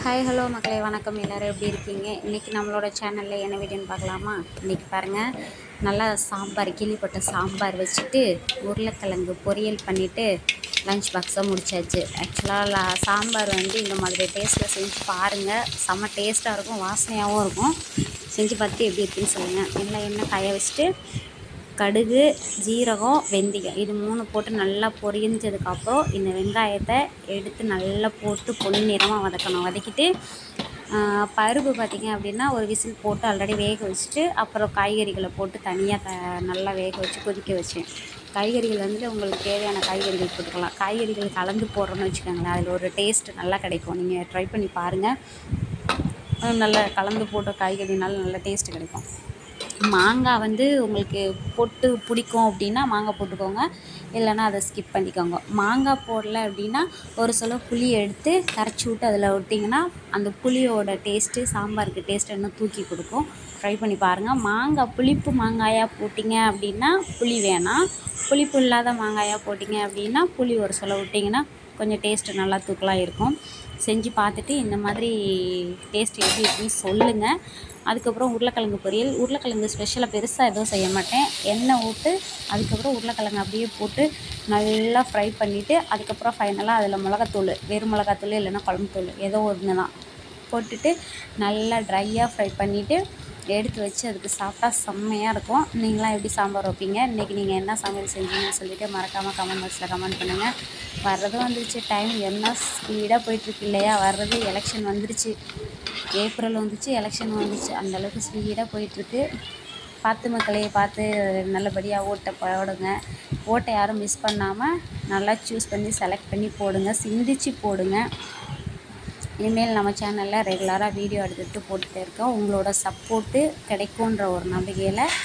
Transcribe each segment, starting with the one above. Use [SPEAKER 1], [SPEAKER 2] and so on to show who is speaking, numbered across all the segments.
[SPEAKER 1] Hi hello மக்களே, வணக்கம். எல்லோரும் எப்படி இருக்கீங்க? இன்றைக்கி நம்மளோட சேனலில் என்ன வீடியோன்னு பார்க்கலாமா? இன்றைக்கி பாருங்கள், நல்லா சாம்பார், கிள்ளிப்பட்ட சாம்பார் வச்சுட்டு உருளைக்கிழங்கு பொரியல் பண்ணிவிட்டு லஞ்ச் பாக்ஸை முடிச்சாச்சு. ஆக்சுவலாக சாம்பார் இந்த மாதிரி டேஸ்ட்டில் செஞ்சு பாருங்கள். செம்ம டேஸ்ட்டாக இருக்கும், வாசனையாகவும் இருக்கும். செஞ்சு பார்த்துட்டு எப்படி இருக்குன்னு சொல்லுங்கள். எல்லாம் எண்ணெய் காய வச்சுட்டு கடுகு, ஜீரகம், வெந்தயம் இது 3 போட்டு நல்லா பொரிஞ்சதுக்கப்புறம் இந்த வெங்காயத்தை எடுத்து நல்லா போட்டு பொன்னிறமாக வதக்கணும். வதக்கிட்டு பருப்பு பார்த்திங்க அப்படின்னா ஒரு விசில் போட்டு ஆல்ரெடி வேக வச்சுட்டு அப்புறம் காய்கறிகளை போட்டு தனியாக நல்லா வேக வச்சு கொதிக்க வச்சேன். காய்கறிகள் உங்களுக்கு தேவையான காய்கறிகள் போட்டுக்கலாம். காய்கறிகள் கலந்து போடுறோன்னு வச்சுக்கோங்களேன், அதில் ஒரு டேஸ்ட்டு நல்லா கிடைக்கும். நீங்கள் ட்ரை பண்ணி பாருங்கள். நல்லா கலந்து போட்ட காய்கறினால நல்ல டேஸ்ட்டு கிடைக்கும். மாங்காய் உங்களுக்கு போட்டு பிடிக்கும் அப்படின்னா மாங்காய் போட்டுக்கோங்க, இல்லைன்னா அதை ஸ்கிப் பண்ணிக்கோங்க. மாங்காய் போடல அப்படின்னா ஒரு சில புளி எடுத்து கரைச்சி விட்டு அதில் விட்டிங்கன்னா அந்த புளியோட டேஸ்ட்டு சாம்பாருக்கு டேஸ்ட்டு இன்னும் தூக்கி கொடுக்கும். ட்ரை பண்ணி பாருங்கள். மாங்காய் புளிப்பு மாங்காயாக போட்டிங்க அப்படின்னா புளி வேணாம், புளிப்பு இல்லாத மாங்காயாக போட்டிங்க அப்படின்னா புளி ஒரு சில விட்டிங்கன்னா கொஞ்சம் டேஸ்ட்டு நல்லா தூக்கலாக இருக்கும். செஞ்சு பார்த்துட்டு இந்த மாதிரி டேஸ்ட் எப்படி இருக்குன்னு சொல்லுங்கள். அதுக்கப்புறம் உருளைக்கிழங்கு பொரியல். உருளைக்கிழங்கு ஸ்பெஷலாக பெருசாக எதுவும் செய்ய மாட்டேன். எண்ணெய் ஊற்று, அதுக்கப்புறம் உருளைக்கிழங்கு அப்படியே போட்டு நல்லா ஃப்ரை பண்ணிவிட்டு அதுக்கப்புறம் ஃபைனலாக அதில் மிளகாத்தூள், வெறும் மிளகாத்தூள் இல்லைன்னா குழம்புத்தூள் ஏதோ ஒன்று தான் போட்டுட்டு நல்லா ட்ரையாக ஃப்ரை பண்ணிவிட்டு எடுத்து வச்சு அதுக்கு சாப்பிட்டா செம்மையாக இருக்கும். நீங்களாம் எப்படி சாம்பார் வைப்பீங்க? இன்றைக்கி நீங்கள் என்ன சமையல் செஞ்சீங்கன்னு சொல்லிவிட்டு மறக்காமல் கமெண்ட் பாக்ஸில் கமெண்ட் பண்ணுங்கள். வர்றதும் வந்துருச்சு, டைம் என்ன ஸ்பீடாக போயிட்டுருக்கு இல்லையா? வர்றது எலெக்ஷன் வந்துருச்சு, ஏப்ரல் வந்துச்சு, எலெக்ஷன் வந்துச்சு, அந்தளவுக்கு ஸ்பீடாக போயிட்டுருக்கு. பார்த்து மக்களே, பார்த்து நல்லபடியாக ஓட்டை போடுங்க. ஓட்டை யாரும் மிஸ் பண்ணாமல் நல்லா சூஸ் பண்ணி செலக்ட் பண்ணி போடுங்க, சிந்திச்சு போடுங்க. இனிமேல் நம்ம சேனலில் ரெகுலராக வீடியோ எடுத்துகிட்டு போட்டுகிட்டே இருக்கோம். உங்களோட சப்போர்ட்டு கிடைக்குன்ற ஒரு நம்பிக்கையில்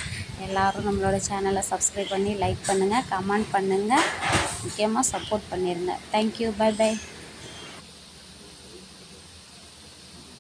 [SPEAKER 1] எல்லோரும் நம்மளோட சேனலை சப்ஸ்கிரைப் பண்ணி லைக் பண்ணுங்கள், கமெண்ட் பண்ணுங்கள், முக்கியமாக சப்போர்ட் பண்ணிடுங்க. Thank you, bye by.